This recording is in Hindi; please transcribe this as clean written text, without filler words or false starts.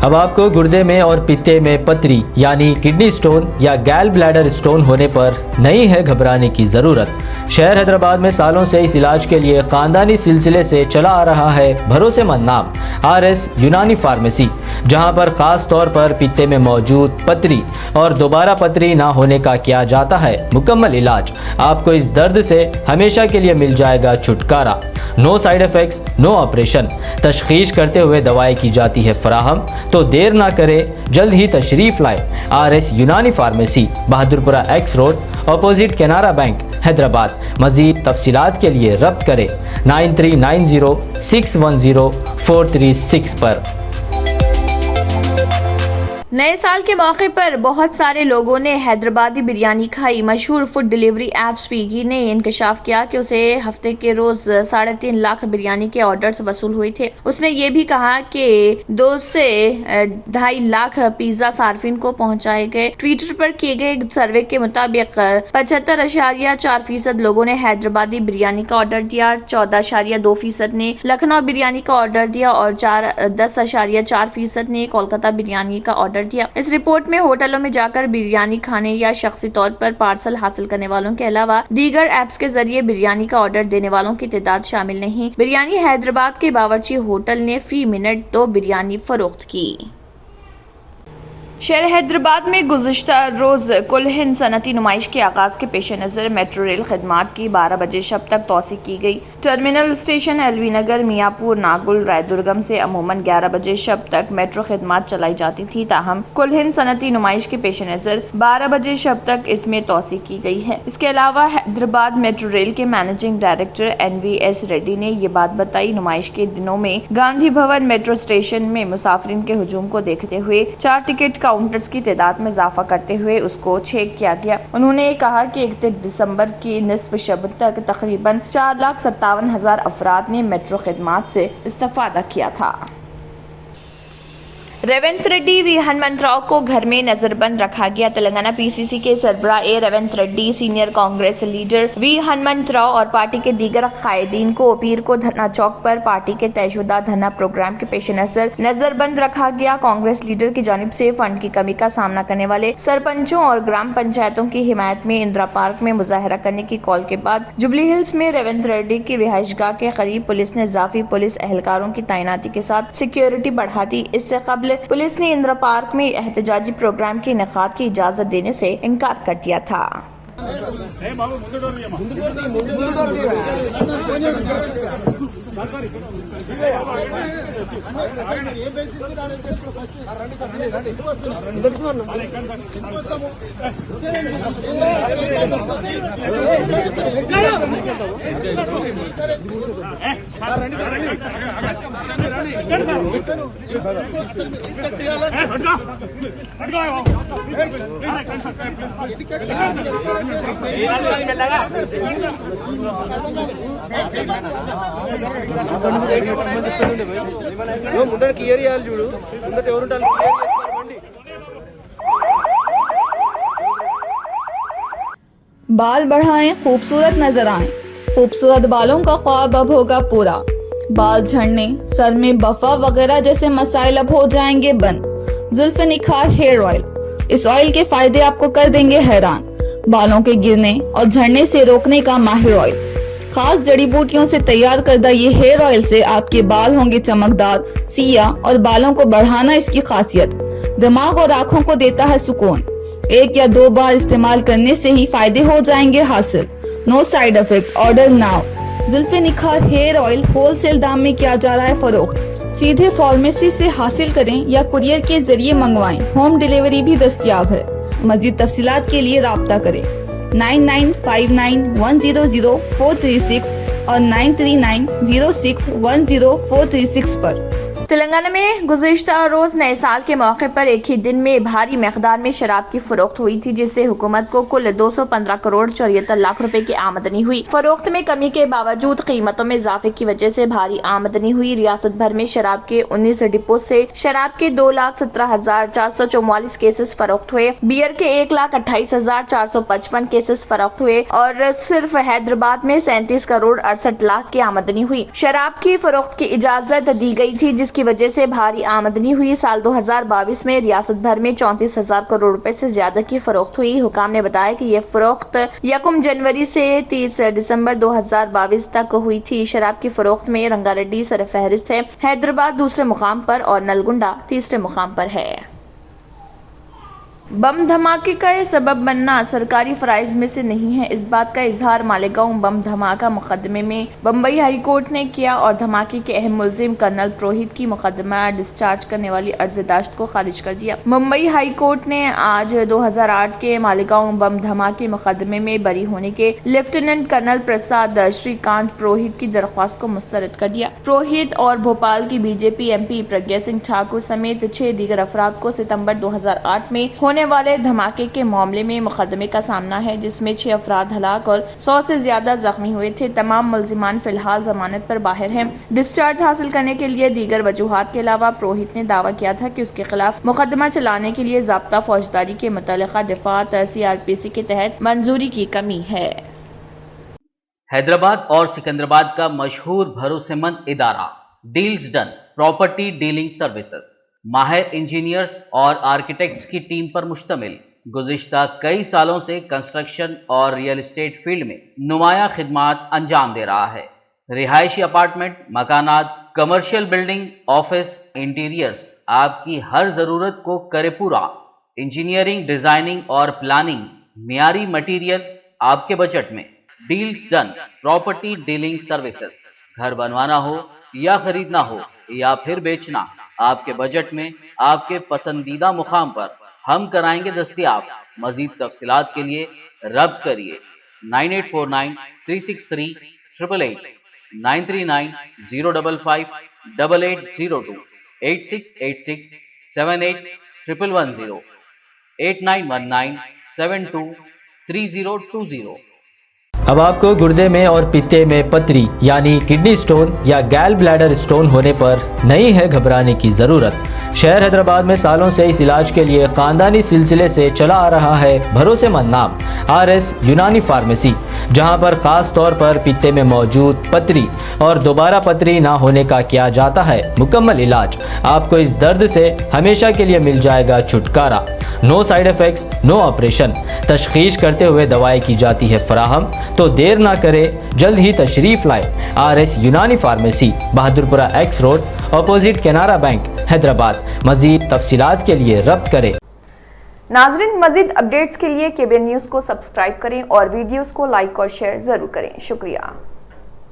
अब आपको गुर्दे में और पित्ते में पथरी यानी किडनी स्टोन या गैल ब्लैडर स्टोन होने पर नहीं है घबराने की ज़रूरत। शहर हैदराबाद में सालों से इस इलाज के लिए ख़ानदानी सिलसिले से चला आ रहा है भरोसेमंद नाम RS यूनानी फार्मेसी, जहां पर ख़ास तौर पर पित्ते में मौजूद पथरी और दोबारा पथरी ना होने का किया जाता है मुकम्मल इलाज। आपको इस दर्द से हमेशा के लिए मिल जाएगा छुटकारा। No side effects, no operation, तशखीस करते हुए दवाएं की जाती है फराहम। तो देर ना करें, जल्द ही तशरीफ़ लाए RS Unani pharmacy, Bahadurpura X road, opposite Canara bank, Hyderabad. मज़ीद तफसीलात के लिए रब्त करें 9390610436 पर। नए साल के मौके पर बहुत सारे लोगों ने हैदराबादी बिरयानी खाई। मशहूर फूड डिलीवरी ऐप स्विगी ने इंकशाफ किया कि उसे हफ्ते के रोज 3.5 लाख बिरयानी के ऑर्डर्स वसूल हुए थे। उसने ये भी कहा कि 2 से 2.5 लाख पिज्जा सार्फिन को पहुंचाए गए। ट्विटर पर किए गए एक सर्वे के मुताबिक 75.4% लोगों ने हैदराबादी बिरयानी का ऑर्डर दिया, 14.2% ने लखनऊ बिरयानी का ऑर्डर दिया और 10.4% ने कोलकाता बिरयानी का ऑर्डर दिया। इस रिपोर्ट में होटलों में जाकर बिरयानी खाने या शख्सी तौर पर पार्सल हासिल करने वालों के अलावा दीगर ऐप्स के जरिए बिरयानी का ऑर्डर देने वालों की तादाद शामिल नहीं। बिरयानी हैदराबाद के बावर्ची होटल ने फी मिनट 2 बिरयानी फरोख्त की। शहर हैदराबाद में गुज़िश्ता रोज कुल हिंद सनती नुमाइश के आगाज के पेश नज़र मेट्रो रेल खदमात की 12 बजे शब तक तोसी की गई। टर्मिनल स्टेशन एलवी नगर, मियापुर, नागुल, रायदुर्गम से अमूमन 11 बजे शब तक मेट्रो खदमात चलाई जाती थी। ताहम कुल हिंद सनती नुमाइश के पेश नज़र 12 बजे शब तक इसमें तोसी की गई है। इसके अलावा हैदराबाद मेट्रो रेल के मैनेजिंग डायरेक्टर NVS रेड्डी ने ये बात बताई। नुमाइश के दिनों में गांधी भवन मेट्रो स्टेशन में मुसाफिरीन के हुजूम को देखते हुए 4 टिकट काउंटर्स की तादाद में इजाफा करते हुए उसको चेक किया गया। उन्होंने कहा कि 31 दिसंबर की निस्फ शब तक तकरीबन 4,57,000 अफराद ने मेट्रो खिदमात से इस्तेफादा किया था। रेवंत रेड्डी वी हनुमंतराव को घर में नजरबंद रखा गया। तेलंगाना PCC के सरबराह Revanth Reddy, senior Congress leader V Hanumantharao और पार्टी के दीगर कायदीन को पीर को धरना चौक पर पार्टी के तयशुदा धरना प्रोग्राम के पेश नजर नजरबंद रखा गया। कांग्रेस लीडर की जानिब से फंड की कमी का सामना करने वाले सरपंचों और ग्राम पंचायतों की हिमायत में इंदिरा पार्क में मुजाहरा करने की कॉल के बाद जुबली हिल्स में रेवंत रेड्डी की रिहाइशगाह के करीब पुलिस ने इजाफी पुलिस एहलकारों की तैनाती के साथ सिक्योरिटी बढ़ा दी। इससे कबल पुलिस ने इंदिरा पार्क में एहतजाजी प्रोग्राम के इनेकाद की इजाजत देने से इनकार कर दिया था। ముందర క్లియర్ చేయాలి చూడు, ముందర ఎవరు క్లియర్ చేసుకోవాలి। बाल बढ़ाएं, खूबसूरत नजर आएं। खूबसूरत बालों का ख्वाब अब होगा पूरा। बाल झड़ने, सर में बफा वगैरह जैसे मसाइल अब हो जाएंगे बंद। जुल्फ़े निखार हेयर ऑयल, इस ऑयल के फायदे आपको कर देंगे हैरान। बालों के गिरने और झड़ने से रोकने का माहिर ऑयल। खास जड़ी बूटियों से तैयार करदा ये हेयर ऑयल से आपके बाल होंगे चमकदार, सिया और बालों को बढ़ाना इसकी खासियत। दिमाग और आंखों को देता है सुकून। 1 या 2 बार इस्तेमाल करने से ही फायदे हो जाएंगे हासिल। No side effect, order now. जुल्फ़े निखार हेयर ऑयल होलसेल दाम में किया जा रहा है फरोख्त। सीधे फार्मेसी से हासिल करें या कुरियर के जरिए मंगवाएं। होम डिलीवरी भी दस्तयाब है। मजीद तफसीलात के लिए राब्ता करें 9959100436 और 9390610436 पर। तेलंगाना में गुज़िश्ता रोज नए साल के मौके पर एक ही दिन में भारी मकदार में शराब की फरोख्त हुई थी, जिससे हुकूमत को कुल 215 करोड़ 74 लाख रुपए की आमदनी हुई। फरोख्त में कमी के बावजूद कीमतों में इजाफे की वजह से भारी आमदनी हुई। रियासत भर में शराब के 19 डिपो से शराब के 2,17,444 केसेस फरोख्त हुए। बियर के 1,28,455 केसेस फरोख्त हुए और सिर्फ हैदराबाद में 37 करोड़ 68 लाख की आमदनी हुई। शराब की फरोख्त की इजाजत दी गई थी, जिसके जिसकी वजह से भारी आमदनी हुई। साल 2022 में रियासत भर में 34,000 करोड़ रुपए से ज्यादा की फरोख्त हुई। हुकाम ने बताया कि यह फरोख्त 1 जनवरी से 30 दिसंबर 2022 तक हुई थी। शराब की फरोख्त में रंगारेड्डी सरफहरिस्त है, हैदराबाद दूसरे मुकाम पर और नलगुंडा तीसरे मुकाम पर है। बम धमाके का ये सबब बनना सरकारी फराइज में से नहीं है, इस बात का इजहार मालेगांव बम धमाका मुकदमे में बम्बई हाई कोर्ट ने किया और धमाके के अहम मुलजिम कर्नल पुरोहित की मुकदमा डिस्चार्ज करने वाली अर्ज़दाश्त को खारिज कर दिया। मुंबई हाई कोर्ट ने आज 2008 के मालेगांव बम धमाके मुकदमे में बरी होने के लेफ्टिनेंट कर्नल प्रसाद श्रीकांत पुरोहित की दरख्वास्त को मुस्तरद कर दिया। पुरोहित और भोपाल की बीजेपी MP प्रज्ञा सिंह ठाकुर समेत 6 दीगर अफराद को सितंबर 2008 में होने वाले धमाके के मामले में मुकदमे का सामना है, जिसमें 6 अफराद हलाक और 100 से ज्यादा जख्मी हुए थे। तमाम मुलजिमान फिलहाल जमानत पर बाहर हैं। डिस्चार्ज हासिल करने के लिए दीगर वजूहात के अलावा पुरोहित ने दावा किया था कि उसके खिलाफ मुकदमा चलाने के लिए ज़ाब्ता फौजदारी के मुतल्लिका दिफात CRPC के तहत मंजूरी की कमी है। हैदराबाद और सिकंदराबाद का मशहूर भरोसेमंद इदारा deals done property dealing services माहिर इंजीनियर्स और आर्किटेक्ट्स की टीम पर मुश्तमिल गुज़िश्ता कई सालों से कंस्ट्रक्शन और रियल एस्टेट फील्ड में नुमाया खिदमात अंजाम दे रहा है। रिहायशी अपार्टमेंट, मकानात, कमर्शियल बिल्डिंग, ऑफिस, इंटीरियर्स आपकी हर ज़रूरत को करे पूरा। इंजीनियरिंग, डिज़ाइनिंग और प्लानिंग, मियारी मटीरियल आपके बजट में। Deals done property dealing services, घर बनवाना हो या खरीदना हो या फिर बेचना, आपके बजट में आपके पसंदीदा मुकाम पर हम कराएंगे दस्तयाब। मजीद तफसीलात के लिए रब्त करिए 9849 363 888, 939 055 8802, 8686 78 110, 8919 72 3020। अब आपको गुर्दे में और पित्ते में पथरी यानी किडनी स्टोन या गैल ब्लैडर स्टोन होने पर नहीं है घबराने की ज़रूरत। शहर हैदराबाद में सालों से इस इलाज के लिए ख़ानदानी सिलसिले से चला आ रहा है भरोसेमंद नाम RS यूनानी फार्मेसी, जहां पर ख़ास तौर पर पित्ते में मौजूद पथरी और दोबारा पथरी ना होने का किया जाता है मुकम्मल इलाज। आपको इस दर्द से हमेशा के लिए मिल जाएगा छुटकारा। No side effects, no operation. तशखीस करते हुए दवाएं की जाती है फराहम, तो देर ना करें, जल्द ही तशरीफ लाए RS Unani pharmacy, Bahadurpura X road, opposite Canara bank, Hyderabad. मजीद तफसीलात के लिए रब्त करें। नाजरीन, मजीद अपडेट्स के लिए KBN न्यूज़ को सब्सक्राइब करें और वीडियोस को लाइक और शेयर जरूर करें। शुक्रिया।